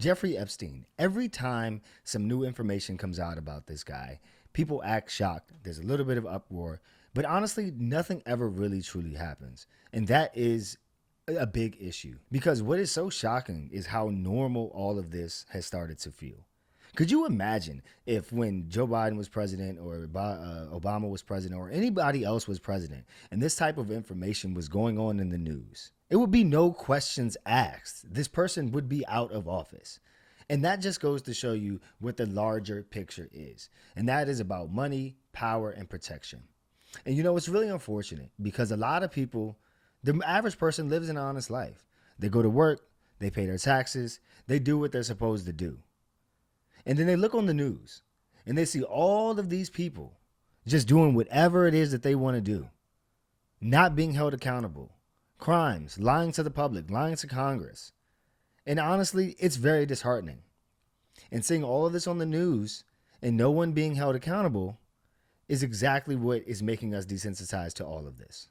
Jeffrey Epstein. Every time some new information comes out about this guy, people act shocked. There's a little bit of uproar, but honestly, nothing ever really truly happens. And that is a big issue because what is so shocking is how normal all of this has started to feel. Could you imagine if when Joe Biden was president or Obama was president or anybody else was president and this type of information was going on in the news? It would be no questions asked. This person would be out of office. And that just goes to show you what the larger picture is. And that is about money, power, and protection. And you know, it's really unfortunate because a lot of people, the average person lives an honest life. They go to work, they pay their taxes, they do what they're supposed to do. And then they look on the news and they see all of these people just doing whatever it is that they want to do, not being held accountable, crimes, lying to the public, lying to Congress. And honestly, it's very disheartening. And seeing all of this on the news and no one being held accountable is exactly what is making us desensitized to all of this.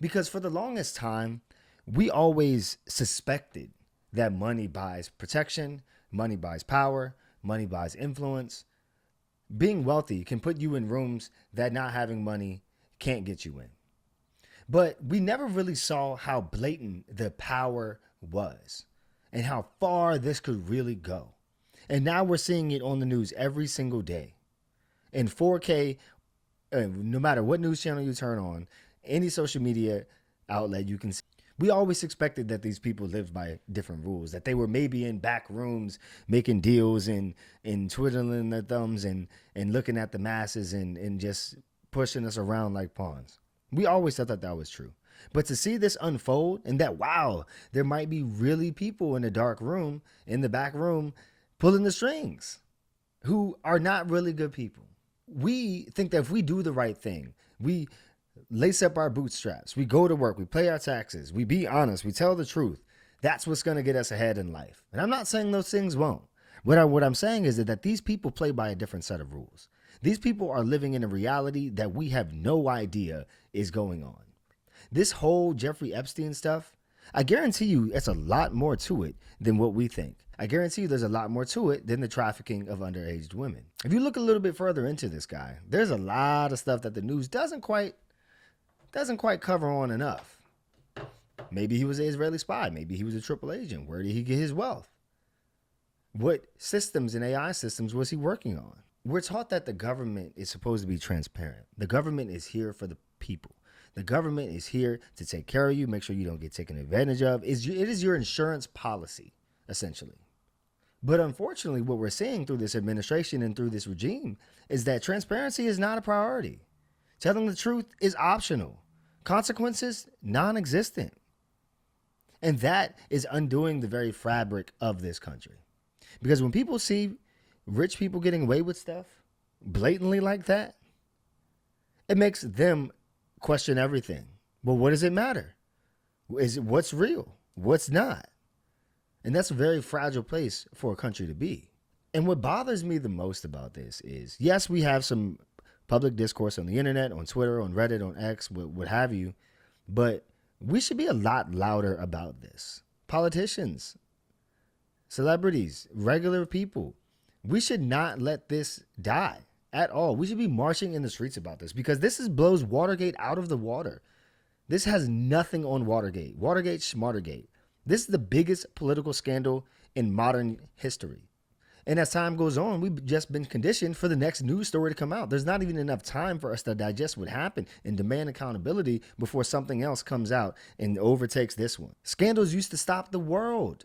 Because for the longest time, we always suspected that money buys protection, money buys power, money buys influence. Being wealthy can put you in rooms that not having money can't get you in. But we never really saw how blatant the power was and how far this could really go. And now we're seeing it on the news every single day. In 4K, no matter what news channel you turn on, any social media outlet you can see. We always expected that these people lived by different rules, that they were maybe in back rooms making deals and twiddling their thumbs and looking at the masses and just pushing us around like pawns. We always thought that that was true. But to see this unfold and that, wow, there might be really people in a dark room, in the back room, pulling the strings who are not really good people. We think that if we do the right thing, we lace up our bootstraps, we go to work, we pay our taxes, we be honest, we tell the truth, that's what's going to get us ahead in life. And I'm not saying those things won't. What I'm saying is that these people play by a different set of rules. These people are living in a reality that we have no idea is going on. This whole Jeffrey Epstein stuff, I guarantee you it's a lot more to it than what we think. I guarantee you there's a lot more to it than the trafficking of underage women. If you look a little bit further into this guy, there's a lot of stuff that the news doesn't quite cover on enough. Maybe he was an Israeli spy. Maybe he was a triple agent. Where did he get his wealth? What systems and AI systems was he working on? We're taught that the government is supposed to be transparent. The government is here for the people. The government is here to take care of you, make sure you don't get taken advantage of. It is your insurance policy, essentially. But unfortunately, what we're seeing through this administration and through this regime is that transparency is not a priority. Telling the truth is optional. Consequences, non-existent. And that is undoing the very fabric of this country. Because when people see rich people getting away with stuff blatantly like that, it makes them question everything. Well, what does it matter? Is it what's real? What's not? And that's a very fragile place for a country to be. And what bothers me the most about this is, yes, we have some public discourse on the internet, on Twitter, on Reddit, on X, what have you, but we should be a lot louder about this. Politicians, celebrities, regular people, we should not let this die at all. We should be marching in the streets about this because this blows Watergate out of the water. This has nothing on Watergate. Watergate, Schmartergate. This is the biggest political scandal in modern history. And as time goes on, we've just been conditioned for the next news story to come out. There's not even enough time for us to digest what happened and demand accountability before something else comes out and overtakes this one. Scandals used to stop the world.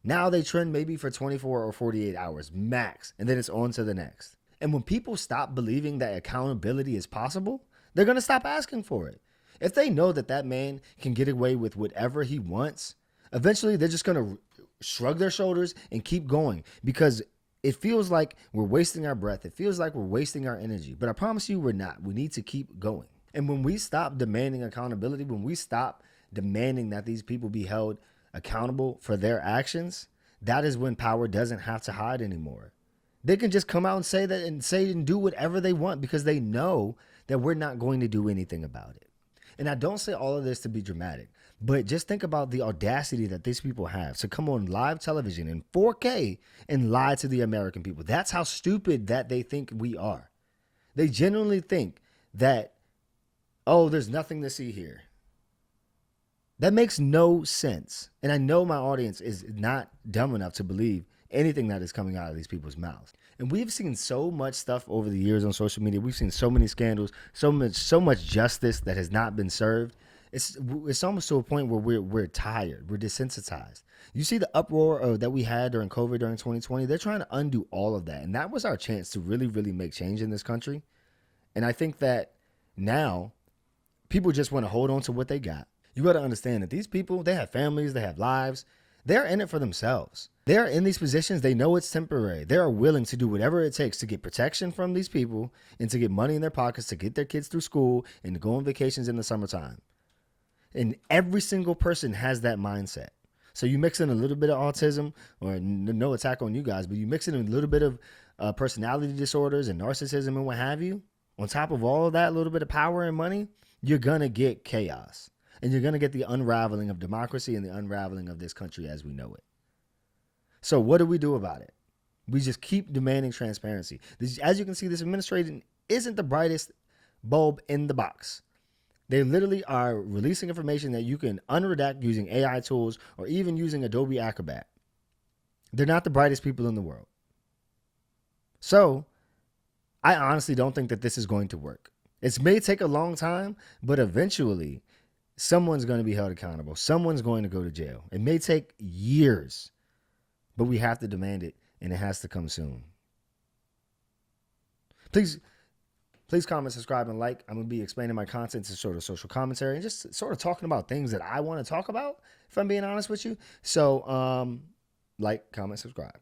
Now they trend maybe for 24 or 48 hours max, and then it's on to the next. And when people stop believing that accountability is possible, they're going to stop asking for it. If they know that that man can get away with whatever he wants, eventually they're just going to shrug their shoulders and keep going because it feels like we're wasting our breath. It feels like we're wasting our energy. But I promise you we're not. We need to keep going. And when we stop demanding accountability, when we stop demanding that these people be held accountable for their actions, that is when power doesn't have to hide anymore. They can just come out and say that and do whatever they want because they know that we're not going to do anything about it. And I don't say all of this to be dramatic. But just think about the audacity that these people have to come on live television in 4K and lie to the American people. That's how stupid that they think we are. They genuinely think that, oh, there's nothing to see here. That makes no sense. And I know my audience is not dumb enough to believe anything that is coming out of these people's mouths. And we've seen so much stuff over the years on social media. We've seen so many scandals, so much justice that has not been served. It's almost to a point where we're tired, we're desensitized. You see the uproar that we had during COVID during 2020. They're trying to undo all of that, and that was our chance to really, really make change in this country. And I think that now people just want to hold on to what they got. You got to understand that these people, they have families, they have lives. They're in it for themselves. They're in these positions. They know it's temporary. They are willing to do whatever it takes to get protection from these people and to get money in their pockets to get their kids through school and to go on vacations in the summertime. And every single person has that mindset. So you mix in a little bit of autism, or no attack on you guys, but you mix in a little bit of personality disorders and narcissism and what have you. On top of all of that, a little bit of power and money, you're going to get chaos. And you're going to get the unraveling of democracy and the unraveling of this country as we know it. So what do we do about it? We just keep demanding transparency. As you can see, this administration isn't the brightest bulb in the box. They literally are releasing information that you can unredact using AI tools or even using Adobe Acrobat. They're not the brightest people in the world. So I honestly don't think that this is going to work. It may take a long time, but eventually someone's going to be held accountable. Someone's going to go to jail. It may take years, but we have to demand it, and it has to come soon. Please comment, subscribe, and like. I'm going to be explaining my content to sort of social commentary and just sort of talking about things that I want to talk about, if I'm being honest with you. So, like, comment, subscribe.